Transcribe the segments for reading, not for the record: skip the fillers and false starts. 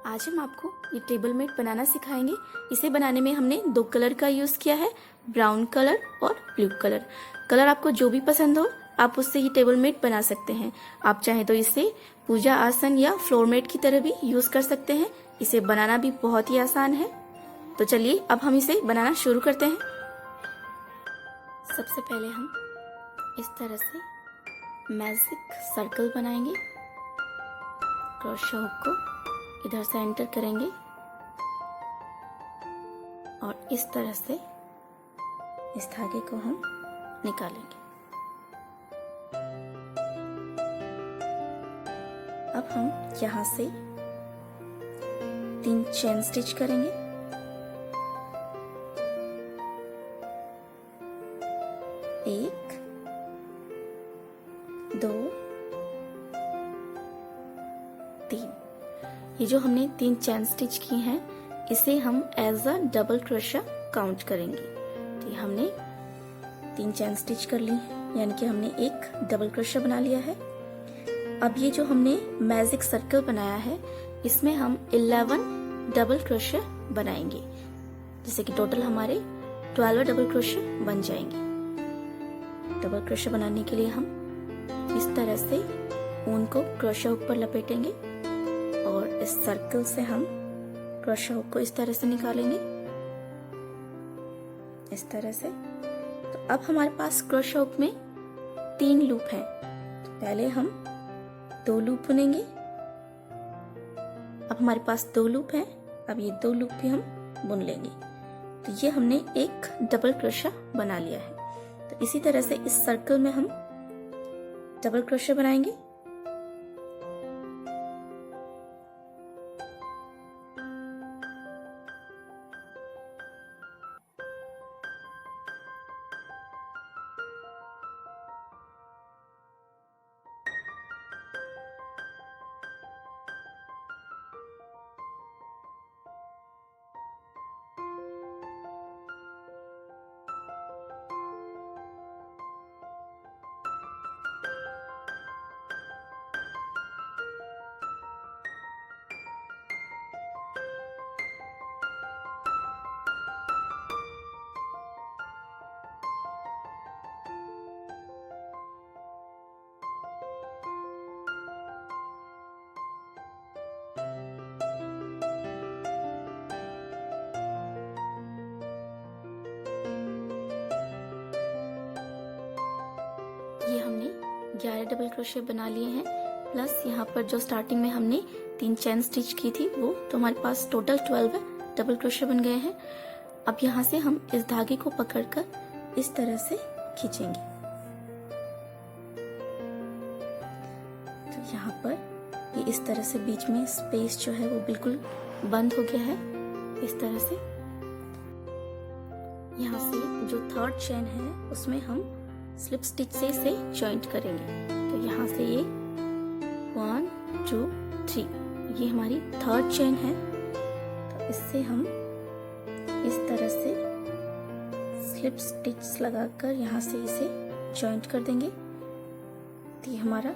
आज हम आपको ये टेबल मेट बनाना सिखाएंगे। इसे बनाने में हमने 2 कलर का यूज़ किया है, ब्राउन कलर और ब्लू कलर। कलर आपको जो भी पसंद हो आप उससे ही टेबल मेट बना सकते हैं। आप चाहें तो इसे पूजा आसन या फ्लोर मेट की तरह भी यूज़ कर सकते हैं। इसे बनाना भी बहुत ही आसान है। तो चलिए अब हम इसे बनाना शुरू करते हैं। सबसे पहले हम इस तरह से मैजिक सर्कल बनाएंगे। क्रोशे हुक को इधर से एंटर करेंगे और इस तरह से इस धागे को हम निकालेंगे। अब हम यहाँ से 3 चेन स्टिच करेंगे। एक, 2, 3। ये जो हमने 3 चेन स्टिच की हैं, इसे हम as a double crochet count करेंगे। तो ये हमने 3 चेन स्टिच कर ली है, यानी कि हमने एक डबल क्रोशा बना लिया है। अब ये जो हमने मैजिक सर्कल बनाया है, इसमें हम 11 डबल क्रोशा बनाएंगे, जिससे कि टोटल हमारे 12 डबल क्रोशा बन जाएंगे। डबल क्रोशा बनाने के लिए हम इस तरह से ऊन को क्रोशा हुक पर लपेटेंगे और इस सर्कल से हम क्रोशा हुक को इस तरह से निकालेंगे, इस तरह से। तो अब हमारे पास क्रोशा हुक में 3 लूप हैं। तो पहले हम 2 लूप बुनेंगे। अब हमारे पास 2 लूप हैं। अब ये 2 लूप भी हम बुन लेंगे। तो ये हमने एक डबल क्रोशा बना लिया है। तो इसी तरह से इस सर्कल में हम डबल क्रोशा बनाएंगे। ये हमने 11 डबल क्रोशे बना लिए हैं, प्लस यहाँ पर जो स्टार्टिंग में हमने 3 चेन स्टिच की थी वो, तो हमारे पास टोटल 12 डबल क्रोशे बन गए हैं। अब यहाँ से हम इस धागे को पकड़कर इस तरह से खींचेंगे। तो यहाँ पर ये इस तरह से बीच में स्पेस जो है वो बिल्कुल बंद हो गया है, इस तरह से। यहाँ से जो 3rd चेन है उसमें हम स्लिप स्टिच से इसे जॉइंट करेंगे। तो यहाँ से ये 1, 2, 3 ये हमारी 3rd चेन है। तो इससे हम इस तरह से स्लिप स्टिच लगाकर यहाँ से इसे जॉइंट कर देंगे। तो ये हमारा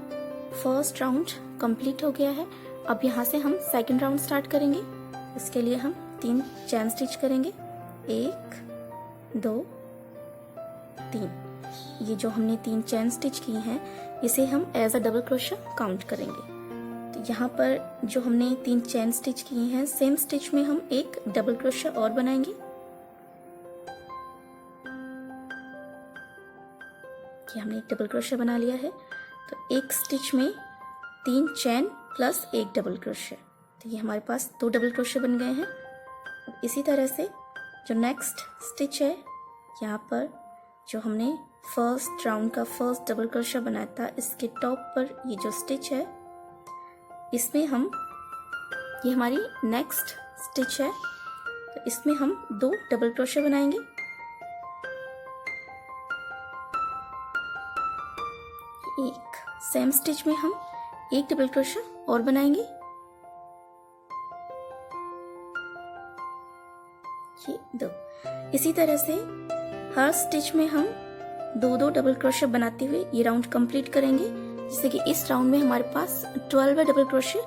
फर्स्ट राउंड कंप्लीट हो गया है। अब यहाँ से हम सेकंड राउंड स्टार्ट करेंगे। इसके लिए हम 3 चेन स्टिच करेंगे। 1, 2, 3। ये जो हमने 3 चेन स्टिच की हैं, इसे हम as a double crochet count करेंगे। तो यहाँ पर जो हमने 3 चेन स्टिच की हैं, सेम स्टिच में हम एक डबल क्रोशा और बनाएंगे। ये हमने एक डबल क्रोशा बना लिया है। तो एक स्टिच में 3 चेन प्लस एक डबल क्रोशा, तो ये हमारे पास 2 डबल क्रोशा बन गए हैं। अब इसी तरह से जो नेक्स्ट स्टिच है, यहाँ पर जो हमने फर्स्ट राउंड का फर्स्ट डबल क्रोशा बनाया था, इसके टॉप पर ये जो स्टिच है, इसमें हम, ये हमारी नेक्स्ट स्टिच है, तो इसमें हम 2 डबल क्रोशा बनाएंगे। एक सेम स्टिच में हम एक डबल क्रोशा और बनाएंगे। ये 2। इसी तरह से हर स्टिच में हम 2-2 डबल क्रोशे बनाते हुए ये राउंड कंप्लीट करेंगे, जिससे कि इस राउंड में हमारे पास 12 डबल क्रोशे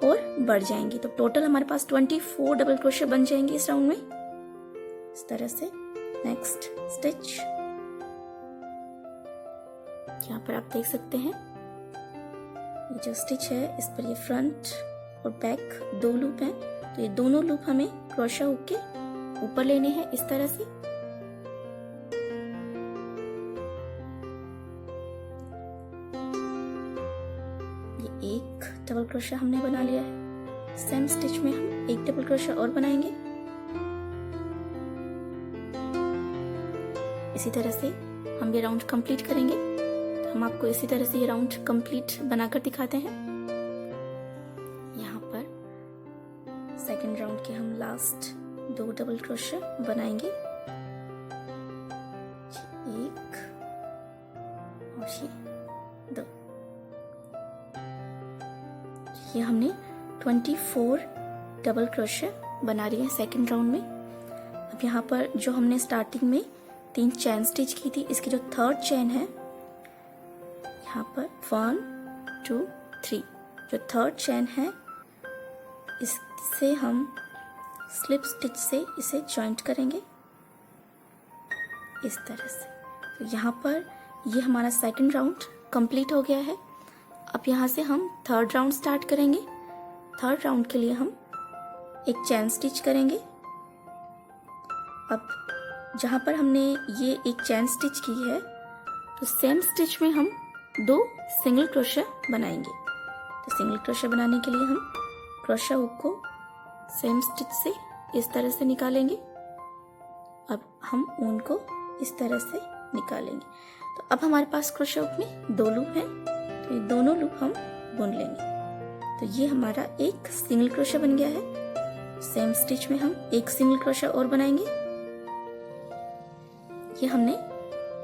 और बढ़ जाएंगी। तो टोटल हमारे पास 24 डबल क्रोशे बन जाएंगे इस राउंड में, इस तरह से। नेक्स्ट स्टिच, यहाँ पर आप देख सकते हैं ये जो स्टिच है इस पर ये फ्रंट और बैक 2 लूप हैं, तो ये दोनों लूप हमें क्रोशा हुक के ऊपर लेने हैं इस तरह से। ये एक डबल क्रोशा हमने बना लिया है। सेम स्टिच में हम एक डबल क्रोशा और बनाएंगे। इसी तरह से हम ये राउंड कंप्लीट करेंगे। तो हम आपको इसी तरह से ये राउंड कंप्लीट बनाकर दिखाते हैं। यहाँ पर सेकंड राउंड के हम लास्ट 2 डबल क्रोशे बनाएंगे, एक और ये 2। ये हमने 24 डबल क्रोशे बना रही है सेकंड राउंड में। अब यहाँ पर जो हमने स्टार्टिंग में 3 चैन स्टिच की थी, इसकी जो थर्ड चैन है यहाँ पर 1 2 3, जो थर्ड चैन है इससे हम स्लिप स्टिच से इसे जॉइंट करेंगे इस तरह से। तो यहाँ पर ये हमारा सेकंड राउंड कंप्लीट हो गया है। अब यहाँ से हम थर्ड राउंड स्टार्ट करेंगे। थर्ड राउंड के लिए हम एक चैन स्टिच करेंगे। अब जहाँ पर हमने ये एक चैन स्टिच की है, तो सेम स्टिच में हम 2 सिंगल क्रोशा बनाएंगे। तो सिंगल क्रोशा बनाने के लिए हम क्रोशा हुक को सेम स्टिच से इस तरह से निकालेंगे। अब हम ऊन को इस तरह से निकालेंगे। तो अब हमारे पास क्रोशा हुक में 2 लूप हैं, तो ये दोनों लूप हम बुन लेंगे। तो ये हमारा एक सिंगल क्रोशा बन गया है। सेम स्टिच में हम एक सिंगल क्रोशा और बनाएंगे। ये हमने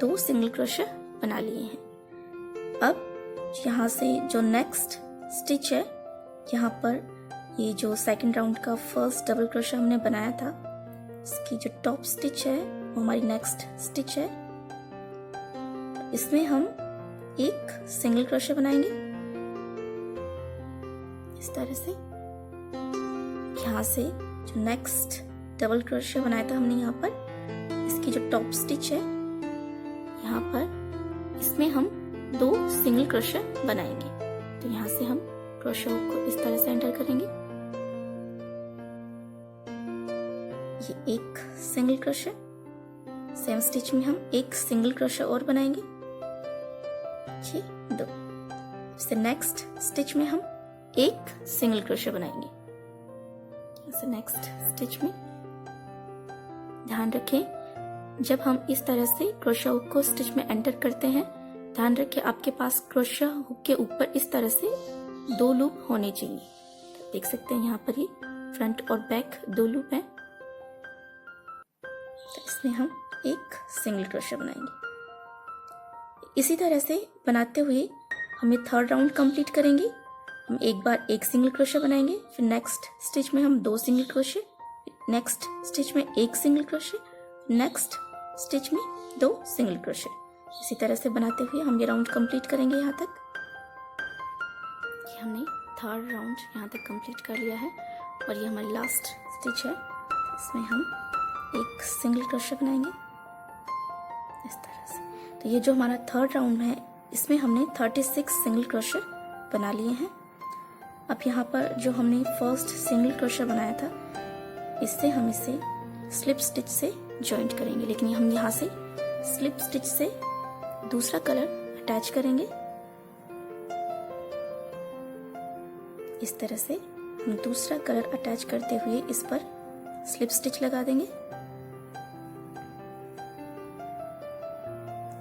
2 सिंगल क्रोशा बना लिए हैं। अब यहाँ से जो नेक्स्ट स्टिच है, यहाँ पर ये जो सेकंड राउंड का फर्स्ट डबल क्रोशा हमने बनाया था, इसकी जो टॉप स्टिच है वो हमारी नेक्स्ट स्टिच है। इसमें हम एक सिंगल क्रोशा बनाएंगे इस तरह से। यहाँ से जो नेक्स्ट डबल क्रोशा बनाया था हमने यहाँ पर, इसकी जो टॉप स्टिच है यहाँ पर, इसमें हम 2 सिंगल क्रोशा बनाएंगे। तो यहाँ से हम क्रोशा हुक को इस तरह से एंटर करेंगे। ये एक सिंगल क्रोशा, सेम स्टिच में हम एक सिंगल क्रोशा और बनाएंगे, ये 2। इससे नेक्स्ट स्टिच में हम एक सिंगल क्रोशा बनाएंगे। इससे नेक्स्ट स्टिच में ध्यान रखें, जब हम इस तरह से क्रोशा हुक को स्टिच में एंटर करते हैं, ध्यान रखें आपके पास क्रोशा हुक के ऊपर इस तरह से 2 लूप होने चाहिए। तो देख सकते हैं यहाँ पर ये फ्रंट और बैक 2 लूप हैं। तो इसमें हम एक सिंगल क्रोशा बनाएंगे। इसी तरह से बनाते हुए हम ये थर्ड राउंड कंप्लीट करेंगे। हम एक बार एक सिंगल क्रोशा बनाएंगे, फिर नेक्स्ट स्टिच में हम 2 सिंगल क्रोशे, नेक्स्ट स्टिच में एक सिंगल क्रोशे, नेक्स्ट स्टिच में 2 सिंगल क्रोशे। इसी तरह से बनाते हुए हम ये राउंड कंप्लीट करेंगे यहाँ तक। ये हमने थर्ड राउंड यहाँ तक कंप्लीट कर लिया है और ये हमारी लास्ट स्टिच है। इसमें हम एक सिंगल क्रोशे बनाएंगे इस तरह से। तो ये जो हमारा थर्ड राउंड है, इसमें हमने 36 सिंगल क्रोशे बना लिए हैं। अब यहाँ पर जो हमने फर्स्ट सिंगल क्रोशा बनाया था, इससे हम इसे स्लिप स्टिच से जॉइंट करेंगे, लेकिन हम यहाँ से स्लिप स्टिच से दूसरा कलर अटैच करेंगे। इस तरह से हम दूसरा कलर अटैच करते हुए इस पर स्लिप स्टिच लगा देंगे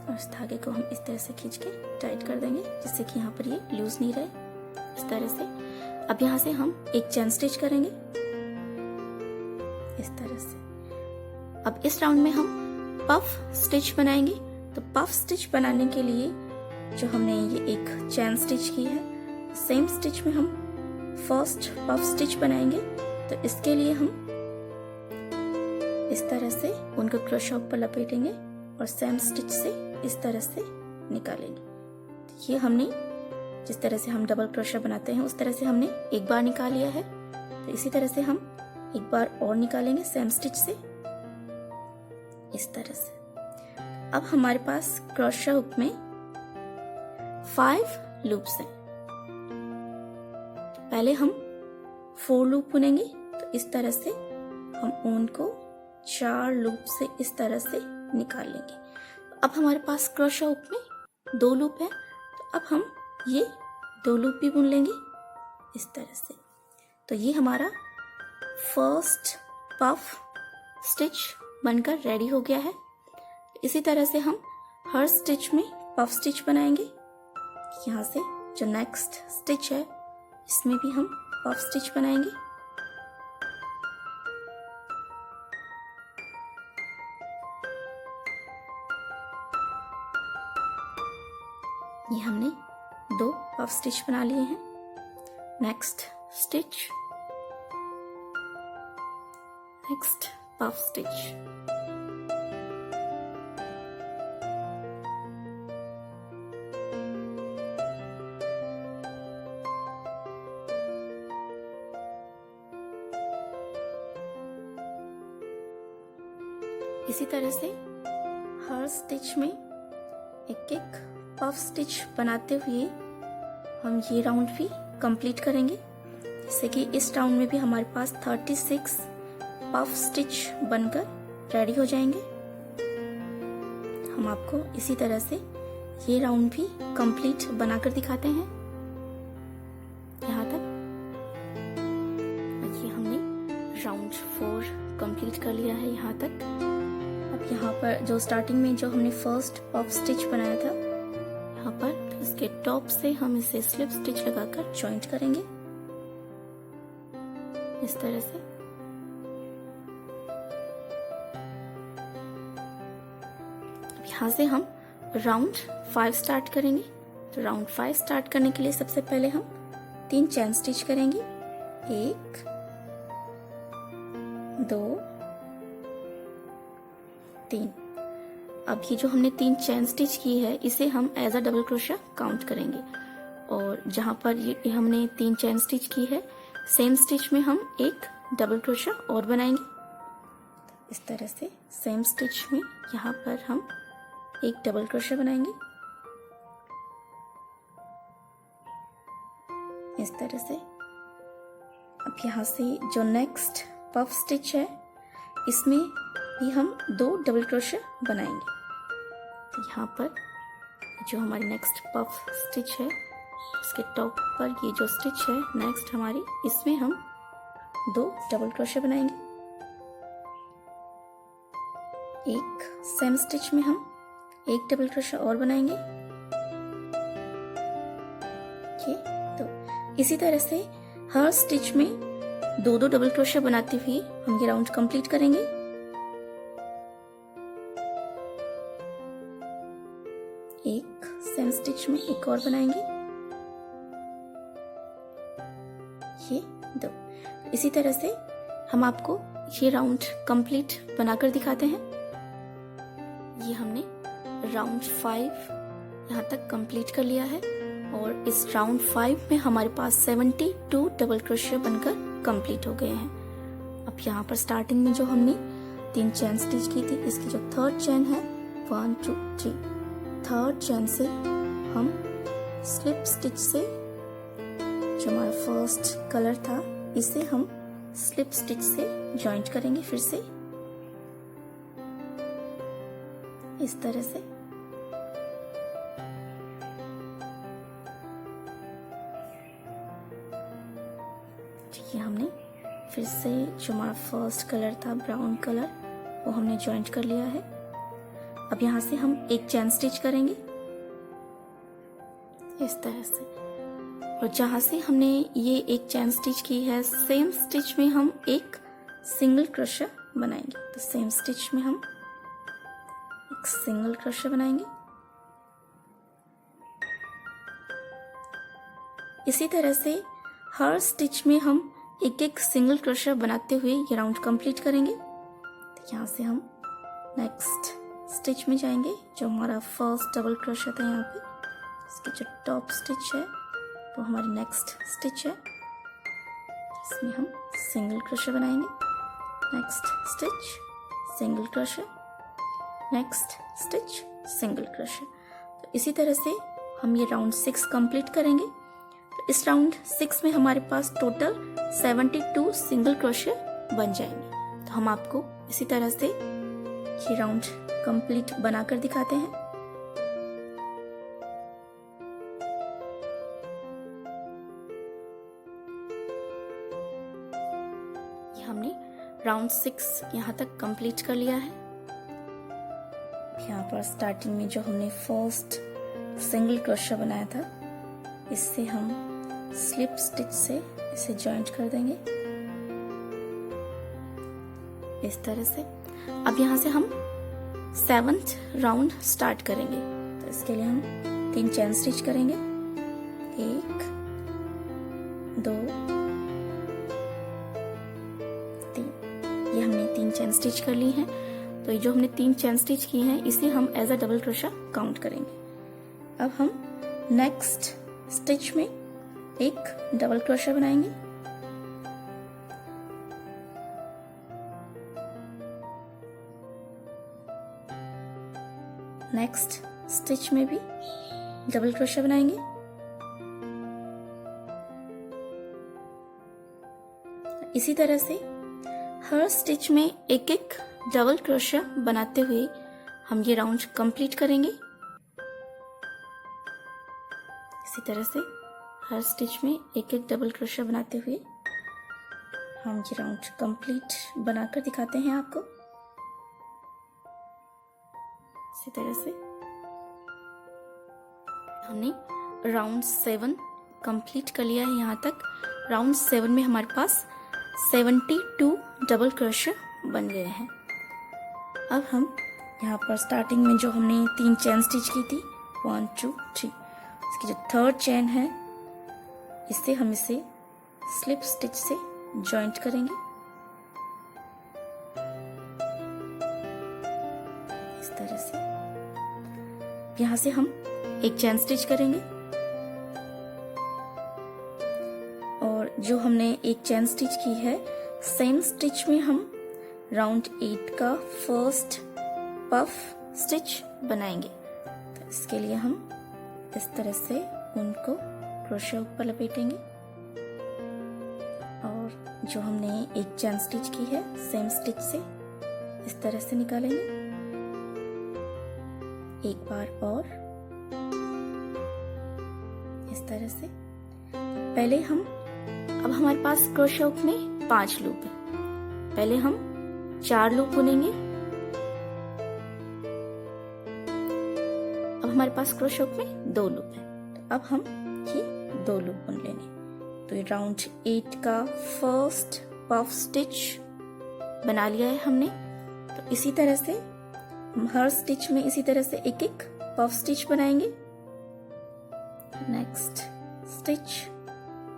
और इस धागे को हम इस तरह से खींच के टाइट कर देंगे, जिससे कि यहाँ पर ये लूज नहीं रहे। इस तरह से अब यहाँ से हम एक चेन स्टिच करेंगे इस तरह से। अब इस राउंड में हम पफ स्टिच बनाएंगे। तो पफ स्टिच बनाने के लिए जो हमने ये एक चेन स्टिच की है, सेम स्टिच में हम फर्स्ट पफ स्टिच बनाएंगे। तो इसके लिए हम इस तरह से उनको क्रोशा पर लपेटेंगे और सेम स्टिच से इस तरह से निकालेंगे। तो ये हमने जिस तरह से हम डबल क्रोशा बनाते हैं उस तरह से हमने एक बार निकाल लिया है। तो इसी तरह से हम एक बार और निकालेंगे सेम स्टिच से, इस तरह से। अब हमारे पास क्रोशा हुक में 5 लूप्स हैं। पहले हम 4 लूप बुनेंगे, तो इस तरह से हम ऊन को 4 लूप से इस तरह से निकाल लेंगे। अब हमारे पास क्रोशा हुक में 2 लूप है, तो अब हम ये 2 लूप भी बुन लेंगे इस तरह से। तो ये हमारा फर्स्ट पफ स्टिच बनकर रेडी हो गया है। इसी तरह से हम हर स्टिच में पफ स्टिच बनाएंगे। यहाँ से जो नेक्स्ट स्टिच है इसमें भी हम पफ स्टिच बनाएंगे। ये हमने 2 पफ स्टिच बना लिए हैं। Next stitch, next puff stitch. इसी तरह से हर स्टिच में एक एक पफ स्टिच बनाते हुए हम ये राउंड भी कंप्लीट करेंगे। जैसे कि इस राउंड में भी हमारे पास 36 पफ स्टिच बनकर रेडी हो जाएंगे। हम आपको इसी तरह से ये राउंड भी कंप्लीट बनाकर दिखाते हैं यहाँ तक। ये हमने राउंड 4 कंप्लीट कर लिया है यहाँ तक। अब यहाँ पर जो स्टार्टिंग में जो हमने फर्स्ट पफ स्टिच बनाया था, यहाँ पर इसके टॉप से हम इसे स्लिप स्टिच लगाकर जॉइंट करेंगे इस तरह से। अब यहाँ से हम राउंड 5 स्टार्ट करेंगे। तो राउंड 5 स्टार्ट करने के लिए सबसे पहले हम 3 चेन स्टिच करेंगे। 1 2 3। अब ये जो हमने 3 चेन स्टिच की है इसे हम as a double crochet count करेंगे। और जहां पर ये हमने 3 चेन स्टिच की है, सेम स्टिच में हम एक डबल क्रोशा और बनाएंगे इस तरह से। सेम स्टिच में यहाँ पर हम एक डबल क्रोशा बनाएंगे इस तरह से। अब यहाँ से जो नेक्स्ट पफ स्टिच है इसमें भी हम 2 डबल क्रोशा बनाएंगे। तो यहाँ पर जो हमारी नेक्स्ट पफ स्टिच है उसके टॉप पर ये जो स्टिच है नेक्स्ट हमारी, इसमें हम 2 डबल क्रोशा बनाएंगे। एक सेम स्टिच में हम एक डबल क्रोशा और बनाएंगे ये। तो इसी तरह से हर स्टिच में 2-2 डबल क्रोशा बनाते हुए हम ये राउंड कंप्लीट करेंगे। एक सेम स्टिच में एक और बनाएंगे ये 2। इसी तरह से हम आपको ये राउंड कंप्लीट बनाकर दिखाते हैं। ये हमने राउंड 5 यहाँ तक कंप्लीट कर लिया है और इस राउंड 5 में हमारे पास 72 डबल क्रोशिया बनकर कंप्लीट हो गए हैं। अब यहाँ पर स्टार्टिंग में जो हमने 3 चेन स्टिच की थी, इसकी जो थर्ड चेन है 1 2 3, थर्ड चेन से हम स्लिप स्टिच से जो हमारा फर्स्ट कलर था इसे हम स्लिप स्टिच से जॉइंट करेंगे फिर से इस तरह से। ये हमने फिर से जो हमारा फर्स्ट कलर था ब्राउन कलर वो हमने जॉइंट कर लिया है। अब यहाँ से हम एक चेन स्टिच करेंगे इस तरह से, और जहां से हमने ये एक चेन स्टिच की है सेम स्टिच में हम एक सिंगल क्रोशा बनाएंगे। तो सेम स्टिच में हम एक सिंगल क्रोशा बनाएंगे। इसी तरह से हर स्टिच में हम एक एक सिंगल क्रोशा बनाते हुए ये राउंड कंप्लीट करेंगे। तो यहाँ से हम नेक्स्ट स्टिच में जाएंगे जो हमारा फर्स्ट डबल क्रोशा था। यहाँ पे इसकी जो टॉप स्टिच है तो हमारी नेक्स्ट स्टिच है, इसमें हम सिंगल क्रोशे बनाएंगे। Next stitch single crochet, next stitch single crochet. तो इसी तरह से हम ये राउंड 6 कंप्लीट करेंगे। तो इस राउंड 6 में हमारे पास टोटल 72 सिंगल क्रोशे बन जाएंगे। तो हम आपको इसी तरह से ये राउंड कंप्लीट बनाकर दिखाते हैं। ये हमने राउंड 6 यहाँ तक कंप्लीट कर लिया है। यहाँ पर स्टार्टिंग में जो हमने फर्स्ट सिंगल क्रोशा बनाया था, इससे हम स्लिप स्टिच से इसे जॉइंट कर देंगे इस तरह से। अब यहाँ से हम 7th राउंड स्टार्ट करेंगे। तो इसके लिए हम 3 चेन स्टिच करेंगे, 1 2 3। ये हमने 3 चेन स्टिच कर ली हैं। तो ये जो हमने 3 चेन स्टिच की हैं, इसे हम as a double crochet count करेंगे। अब हम नेक्स्ट स्टिच में एक डबल क्रोशा बनाएंगे। नेक्स्ट स्टिच में भी डबल क्रोशा बनाएंगे। इसी तरह से हर स्टिच में एक एक डबल क्रोशा बनाते हुए हम ये राउंड कंप्लीट करेंगे। इसी तरह से हर स्टिच में एक एक डबल क्रोशा बनाते हुए हम ये राउंड कंप्लीट बनाकर दिखाते हैं आपको। इसी तरह से हमने राउंड 7 कंप्लीट कर लिया है। यहाँ तक राउंड 7 में हमारे पास 72 डबल क्रोशा बन गए हैं। अब हम यहाँ पर स्टार्टिंग में जो हमने 3 चेन स्टिच की थी, 1 2 3, इसकी जो 3rd चेन है, इससे हम इसे स्लिप स्टिच से जॉइंट करेंगे इस तरह से। यहाँ से हम एक चेन स्टिच करेंगे और जो हमने एक चेन स्टिच की है, सेम स्टिच में हम राउंड 8 का फर्स्ट पफ स्टिच बनाएंगे। तो इसके लिए हम इस तरह से उनको क्रोशे ऊपर लपेटेंगे और जो हमने एक चेन स्टिच की है, सेम स्टिच से इस तरह से निकालेंगे एक बार और इस तरह से। पहले हम, अब हमारे पास क्रोशे हुक में 5 लूप है। पहले हम 4 लूप बुनेंगे। अब हमारे पास क्रोशे हुक में 2 लूप है। तो अब हम ये 2 लूप बुन लेंगे। तो ये राउंड 8 का फर्स्ट पफ स्टिच बना लिया है हमने। तो इसी तरह से हम हर स्टिच में इसी तरह से एक एक पफ स्टिच बनाएंगे। नेक्स्ट स्टिच,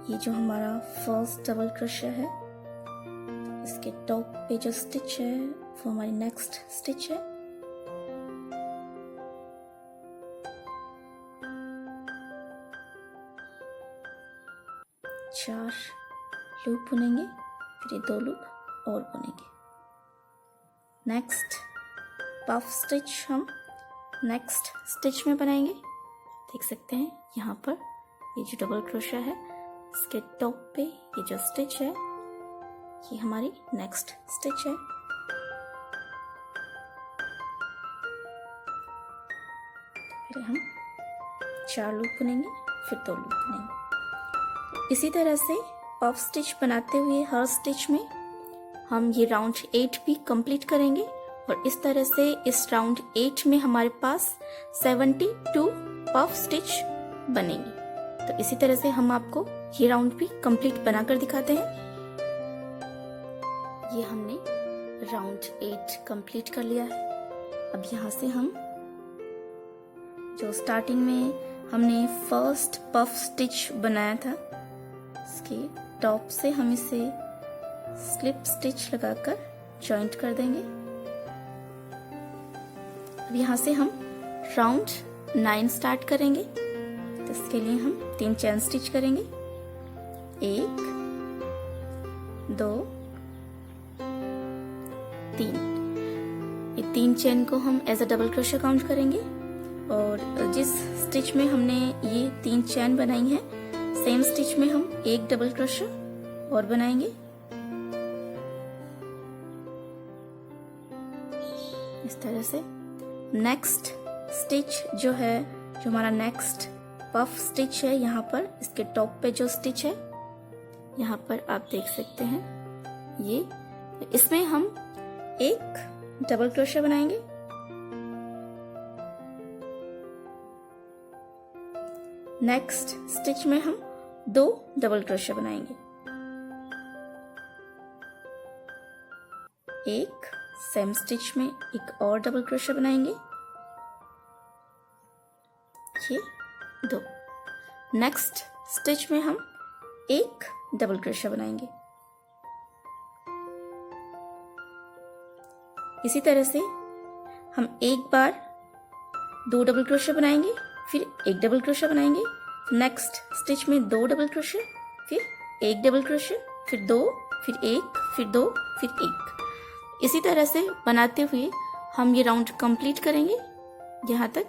ये जो हमारा फर्स्ट डबल क्रोशा है, इसके टॉप पे जो स्टिच है वो हमारी नेक्स्ट स्टिच है। चार लूप बुनेंगे, फिर ये 2 लूप और बुनेंगे। नेक्स्ट पफ स्टिच हम नेक्स्ट स्टिच में बनाएंगे। देख सकते हैं यहाँ पर ये जो डबल क्रोशा है, इसके टॉप पे ये जो स्टिच है, ये हमारी नेक्स्ट स्टिच है। फिर हम 4 लूप बुनेंगे, फिर 2 लूप बुनेंगे। इसी तरह से पफ स्टिच बनाते हुए हर स्टिच में हम ये राउंड 8 भी कंप्लीट करेंगे और इस तरह से इस राउंड 8 में हमारे पास 72 पफ स्टिच बनेंगे। तो इसी तरह से हम आपको ये राउंड भी कंप्लीट बनाकर दिखाते हैं। ये हमने राउंड 8 कंप्लीट कर लिया है। अब यहाँ से हम जो स्टार्टिंग में हमने फर्स्ट पफ स्टिच बनाया था, इसके टॉप से हम इसे स्लिप स्टिच लगाकर जॉइंट कर देंगे। अब यहाँ से हम राउंड 9 स्टार्ट करेंगे। तो इसके लिए हम 3 चेन स्टिच करेंगे, 1 2 3। ये 3 चेन को हम as a double crochet count करेंगे और जिस स्टिच में हमने ये 3 चेन बनाई हैं, सेम स्टिच में हम 1 डबल क्रोशे और बनाएंगे। इस तरह से नेक्स्ट स्टिच जो है, जो हमारा नेक्स्ट पफ स्टिच है, यहाँ पर इसके टॉप पे जो स्टिच है, यहाँ पर आप देख सकते हैं ये, इसमें हम 1 डबल क्रोशे बनाएंगे। नेक्स्ट स्टिच में हम 2 डबल क्रोशे बनाएंगे, 1 सेम स्टिच में एक और डबल क्रोशे बनाएंगे, ये 2। नेक्स्ट स्टिच में हम 1 डबल क्रोशे बनाएंगे। इसी तरह से हम एक बार 2 डबल क्रोशे बनाएंगे, फिर 1 डबल क्रोशे बनाएंगे, नेक्स्ट स्टिच में 2 डबल क्रोशे, फिर 1 डबल क्रोशे, फिर 2, फिर 1, फिर 2, फिर 1। इसी तरह से बनाते हुए हम ये राउंड कंप्लीट करेंगे यहाँ तक।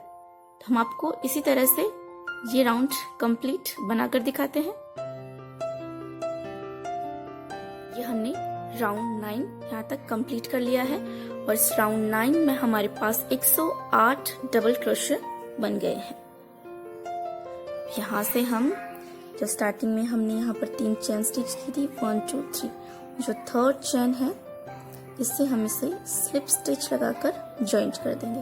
तो हम आपको इसी तरह से ये राउंड कंप्लीट बनाकर दिखाते हैं। ये हमने राउंड 9 यहाँ तक कंप्लीट कर लिया है और इस राउंड 9 में हमारे पास 108 डबल क्रोशे बन गए हैं। यहाँ से हम जो स्टार्टिंग में हमने यहाँ पर 3 चेन स्टिच की थी, 1 2 3, जो थर्ड चेन है इससे हम इसे स्लिप स्टिच लगाकर जॉइंट कर देंगे।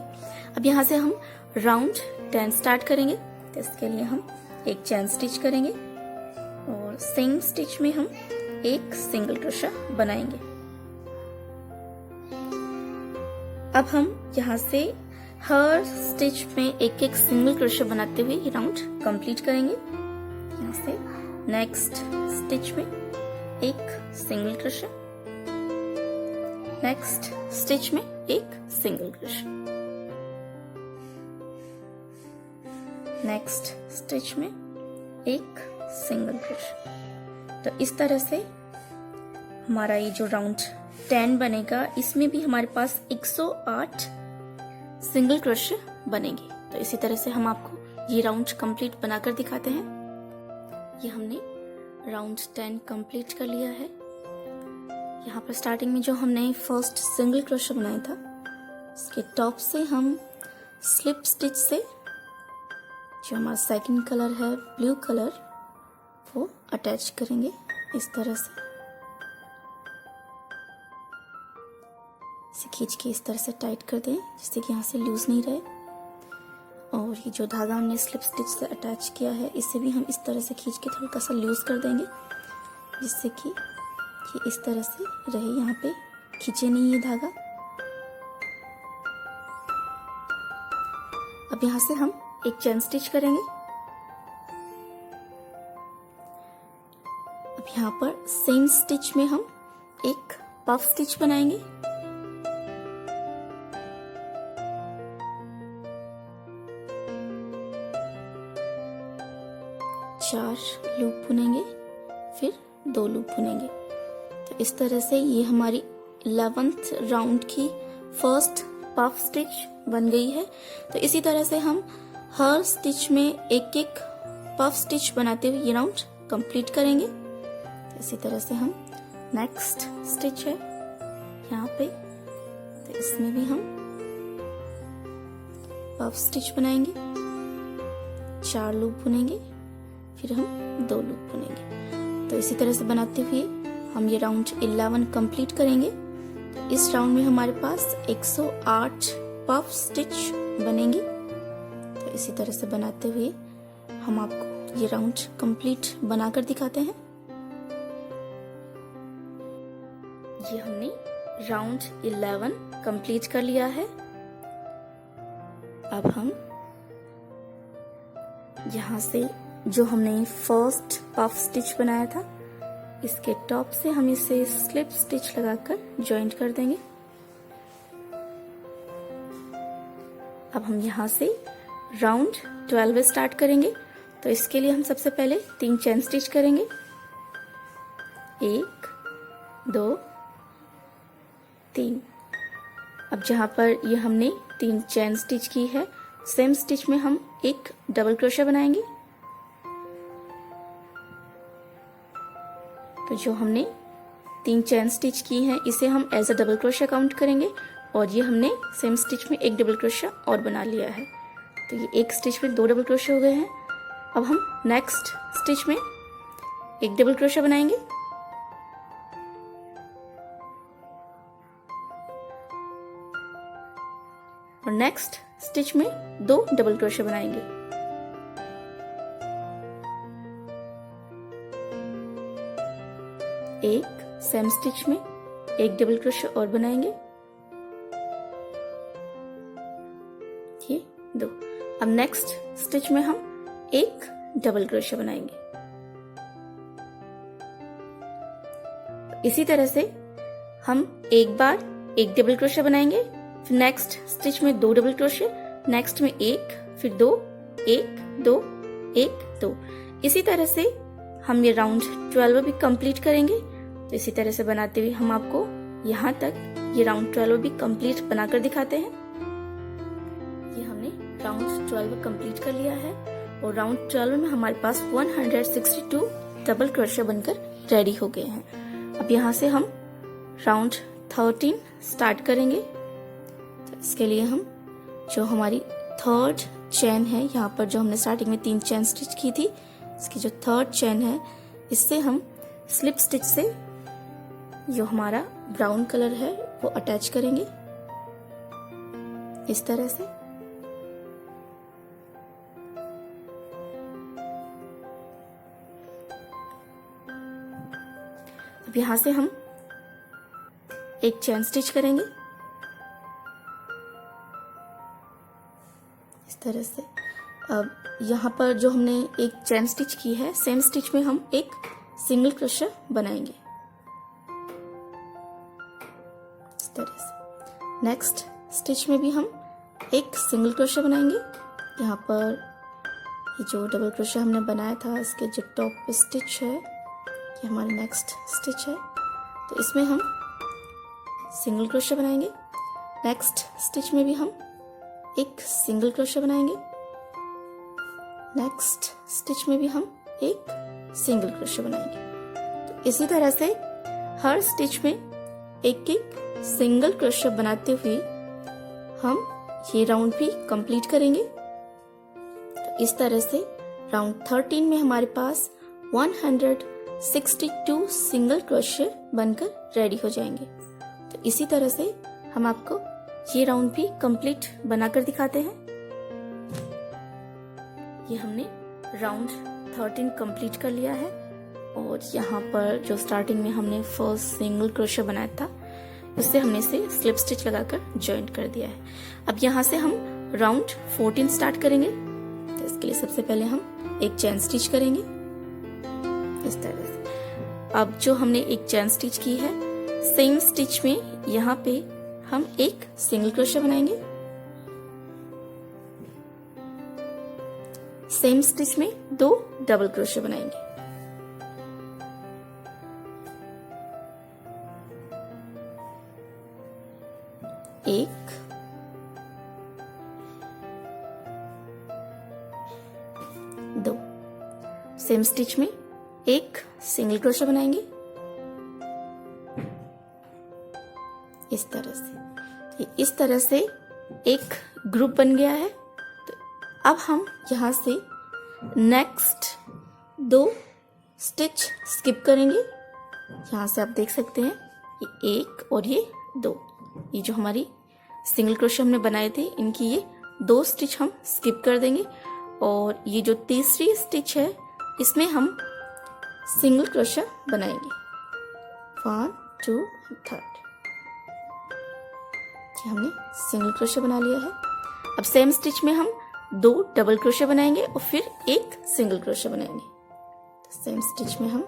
अब यहाँ से हम राउंड 10 स्टार्ट करेंगे। तो इसके लिए हम 1 चेन स्टिच करेंगे और सेम स्टिच में हम 1 सिंगल क्रोशा बनाएंगे। अब हम यहाँ से हर स्टिच में 1 सिंगल क्रोशे बनाते हुए ये राउंड कंप्लीट करेंगे। यहाँ से नेक्स्ट स्टिच में 1 सिंगल क्रोशे, नेक्स्ट स्टिच में 1 सिंगल क्रोशे, नेक्स्ट स्टिच में 1 सिंगल क्रोशे। तो इस तरह से हमारा ये जो राउंड 10 बनेगा, इसमें भी हमारे पास 108 सिंगल क्रोशे बनेंगे। तो इसी तरह से हम आपको ये राउंड कंप्लीट बनाकर दिखाते हैं। ये हमने राउंड 10 कंप्लीट कर लिया है। यहाँ पर स्टार्टिंग में जो हमने फर्स्ट सिंगल क्रोशे बनाया था, इसके टॉप से हम स्लिप स्टिच से जो हमारा सेकंड कलर है ब्लू कलर, वो अटैच करेंगे इस तरह से। इसे खींच के इस तरह से टाइट कर दें जिससे कि यहाँ से लूज नहीं रहे। और ये जो धागा हमने स्लिप स्टिच से अटैच किया है, इसे भी हम इस तरह से खींच के थोड़ा सा लूज कर देंगे जिससे कि ये इस तरह से रहे, यहाँ पे खींचे नहीं ये धागा। अब यहाँ से हम 1 चेन स्टिच करेंगे। अब यहाँ पर सेम स्टिच में हम 1 पफ स्टिच बनाएंगे। चार लूप बुनेंगे, फिर 2 लूप बुनेंगे। तो इस तरह से ये हमारी 11th राउंड की फर्स्ट पफ स्टिच बन गई है। तो इसी तरह से हम हर स्टिच में 1 पफ स्टिच बनाते हुए ये राउंड कंप्लीट करेंगे। तो इसी तरह से हम नेक्स्ट स्टिच है यहाँ पे, तो इसमें भी हम पफ स्टिच बनाएंगे, 4 लूप बुनेंगे, फिर हम 2 लूप बुनेंगे। तो इसी तरह से बनाते हुए हम ये राउंड 11 कंप्लीट करेंगे। तो इस राउंड में हमारे पास 108 पफ स्टिच बनेंगी। तो इसी तरह से बनाते हुए हम आपको ये राउंड कंप्लीट बनाकर दिखाते हैं। ये हमने राउंड 11 कंप्लीट कर लिया है। अब हम यहाँ से जो हमने फर्स्ट पफ स्टिच बनाया था, इसके टॉप से हम इसे स्लिप स्टिच लगाकर जॉइंट कर देंगे। अब हम यहाँ से राउंड 12 स्टार्ट करेंगे। तो इसके लिए हम सबसे पहले 3 चेन स्टिच करेंगे। 1 2 3। अब जहाँ पर ये हमने 3 चेन स्टिच की है, सेम स्टिच में हम एक डबल क्रोशे बनाएंगे। तो जो हमने 3 चेन स्टिच की हैं इसे हम as a double crochet count करेंगे, और ये हमने सेम स्टिच में एक डबल क्रोशे और बना लिया है। तो ये एक स्टिच में 2 डबल क्रोशे हो गए हैं। अब हम नेक्स्ट स्टिच में एक डबल क्रोशे बनाएंगे, और नेक्स्ट स्टिच में 2 डबल क्रोशे बनाएंगे। एक सेम स्टिच में एक डबल क्रोशे और बनाएंगे, ये 2। अब नेक्स्ट स्टिच में हम एक डबल क्रोशे बनाएंगे। इसी तरह से हम एक बार एक डबल क्रोशे बनाएंगे, फिर नेक्स्ट स्टिच में 2 डबल क्रोशे, नेक्स्ट में 1, फिर 2, 1 2 1 2। इसी तरह से हम ये राउंड 12 भी कंप्लीट करेंगे। तो इसी तरह से बनाते हुए हम आपको यहाँ तक ये राउंड 12 भी कंप्लीट बनाकर दिखाते हैं। ये हमने राउंड 12 कंप्लीट कर लिया है, और राउंड 12 में हमारे पास 162 डबल क्रोशे बनकर रेडी हो गए हैं। अब यहाँ से हम राउंड 13 स्टार्ट करेंगे। तो इसके लिए हम जो हमारी थर्ड चेन है, यहाँ पर जो हमने स्टार्टिंग में 3 चेन स्टिच की थी, इसकी जो थर्ड चेन है, इससे हम स्लिप स्टिच से जो हमारा ब्राउन कलर है वो अटैच करेंगे इस तरह से। अब यहां से हम एक चेन स्टिच करेंगे इस तरह से। अब यहाँ पर जो हमने एक चेन स्टिच की है, सेम स्टिच में हम एक सिंगल क्रोशे बनाएंगे इस तरह से। नेक्स्ट स्टिच में भी हम एक सिंगल क्रोशे बनाएंगे। यहाँ पर ये जो डबल क्रोशे हमने बनाया था, इसके जो टॉप पे स्टिच है, ये हमारा नेक्स्ट स्टिच है। तो इसमें हम सिंगल क्रोशे बनाएंगे। नेक्स्ट स्टिच में भी हम एक सिंगल क्रोशे बनाएंगे। नेक्स्ट स्टिच में भी हम एक सिंगल क्रोशे बनाएंगे। तो इसी तरह से हर स्टिच में एक एक सिंगल क्रोशे बनाते हुए हम ये राउंड भी कंप्लीट करेंगे। तो इस तरह से राउंड 13 में हमारे पास 162 सिंगल क्रोशे बनकर रेडी हो जाएंगे। तो इसी तरह से हम आपको ये राउंड भी कंप्लीट बनाकर दिखाते हैं। ये हमने राउंड 13 कंप्लीट कर लिया है, और यहाँ पर जो स्टार्टिंग में हमने फर्स्ट सिंगल क्रोशे बनाया था, उससे हमने इसे स्लिप स्टिच लगाकर जॉइंट कर दिया है। अब यहाँ से हम राउंड 14 स्टार्ट करेंगे। तो इसके लिए सबसे पहले हम एक चेन स्टिच करेंगे इस तरह से। अब जो हमने एक चेन स्टिच की है, सेम स्टिच में यहाँ पे हम एक सिंगल क्रोशे बनाएंगे। सेम स्टिच में 2 डबल क्रोशे बनाएंगे। एक, 2। सेम स्टिच में एक सिंगल क्रोशे बनाएंगे इस तरह से। इस तरह से एक ग्रुप बन गया है। तो अब हम यहाँ से नेक्स्ट 2 स्टिच स्किप करेंगे। यहाँ से आप देख सकते हैं ये 1 और ये 2, ये जो हमारी सिंगल क्रोशे हमने बनाए थे, इनकी ये 2 स्टिच हम स्किप कर देंगे, और ये जो तीसरी स्टिच है इसमें हम सिंगल क्रोशे बनाएंगे 1 2 3। ये हमने सिंगल क्रोशे बना लिया है। अब सेम स्टिच में हम 2 डबल क्रोशे बनाएंगे और फिर एक सिंगल क्रोशे बनाएंगे। तो सेम स्टिच में हम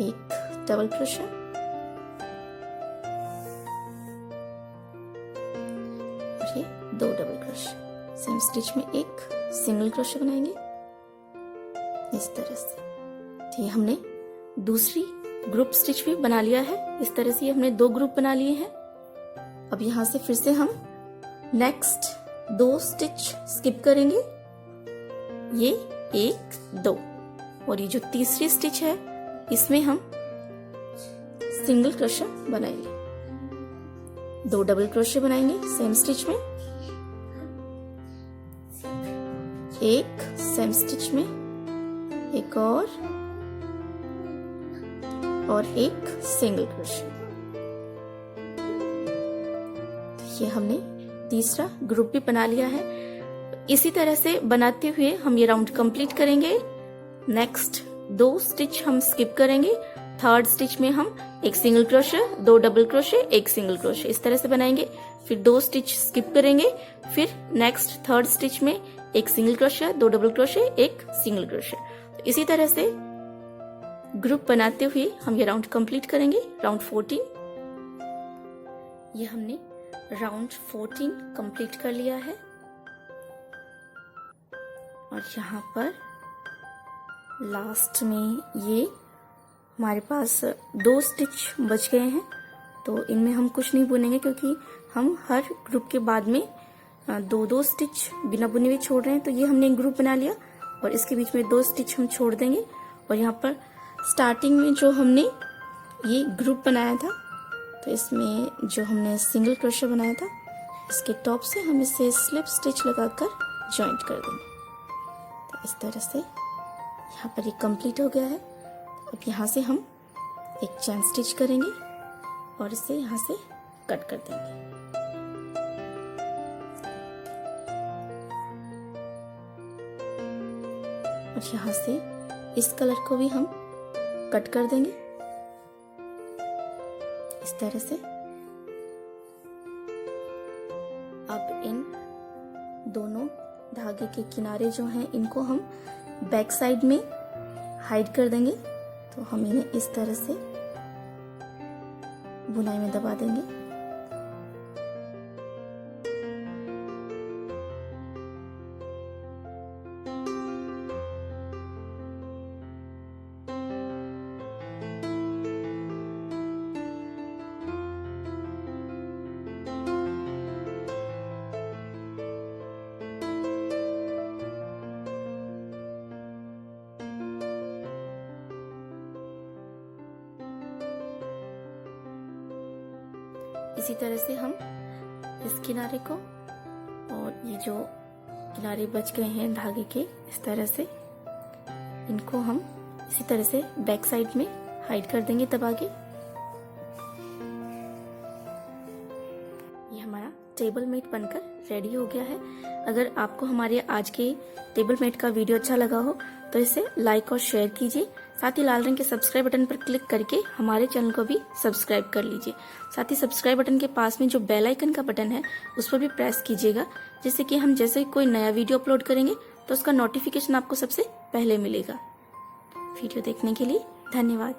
एक डबल क्रोशे और ये 2 डबल क्रोशे सेम स्टिच में एक सिंगल क्रोशे बनाएंगे इस तरह से। तो ये हमने दूसरी ग्रुप स्टिच भी बना लिया है। इस तरह से हमने 2 ग्रुप बना लिए हैं। अब यहाँ से फिर से हम नेक्स्ट 2 स्टिच स्किप करेंगे, ये 1 2, और ये जो तीसरी स्टिच है इसमें हम सिंगल क्रोशे बनाएंगे, 2 डबल क्रोशे बनाएंगे सेम स्टिच में, एक सेम स्टिच में एक और एक सिंगल क्रोशे। तो ये हमने तीसरा ग्रुप भी बना लिया है। इसी तरह से बनाते हुए हम ये राउंड कंप्लीट करेंगे। नेक्स्ट 2 स्टिच हम स्किप करेंगे। थर्ड स्टिच में हम एक सिंगल क्रोशे, 2 डबल क्रोशे, एक सिंगल क्रोशे, इस तरह से बनाएंगे। फिर 2 स्टिच स्किप करेंगे। फिर नेक्स्ट थर्ड स्टिच में एक सिंगल क्रोशे, 2 डबल क्रोशे, एक सिंगल क्रोशे। तो इसी तरह से ग्रुप बनाते हुए हम ये राउंड कंप्लीट करेंगे। राउंड 14, ये हमने राउंड 14 कंप्लीट कर लिया है। और यहाँ पर लास्ट में ये हमारे पास 2 स्टिच बच गए हैं, तो इनमें हम कुछ नहीं बुनेंगे क्योंकि हम हर ग्रुप के बाद में 2 स्टिच बिना बुने हुए छोड़ रहे हैं। तो ये हमने एक ग्रुप बना लिया और इसके बीच में 2 स्टिच हम छोड़ देंगे। और यहाँ पर स्टार्टिंग में जो हमने ये ग्रुप बनाया था, तो इसमें जो हमने सिंगल क्रोशे बनाया था, इसके टॉप से हम इसे स्लिप स्टिच लगाकर जॉइंट कर देंगे। तो इस तरह से यहाँ पर ये कंप्लीट हो गया है। अब यहाँ से हम एक चैन स्टिच करेंगे और इसे यहाँ से कट कर देंगे। और यहाँ से इस कलर को भी हम कट कर देंगे इस तरह से। अब इन दोनों धागे के किनारे जो हैं इनको हम बैक साइड में हाइड कर देंगे। तो हम इन्हें इस तरह से बुनाई में दबा देंगे। इसी तरह से हम इस किनारे को और ये जो किनारे बच गए हैं धागे के, इस तरह से इनको हम इसी तरह से बैक साइड में हाइड कर देंगे दबा के। ये हमारा टेबल मैट बनकर रेडी हो गया है। अगर आपको हमारे आज के टेबल मैट का वीडियो अच्छा लगा हो तो इसे लाइक और शेयर कीजिए। साथ ही लाल रंग के सब्सक्राइब बटन पर क्लिक करके हमारे चैनल को भी सब्सक्राइब कर लीजिए। साथ ही सब्सक्राइब बटन के पास में जो बेल आइकन का बटन है उस पर भी प्रेस कीजिएगा, जिससे कि हम जैसे कोई नया वीडियो अपलोड करेंगे तो उसका नोटिफिकेशन आपको सबसे पहले मिलेगा। वीडियो देखने के लिए धन्यवाद।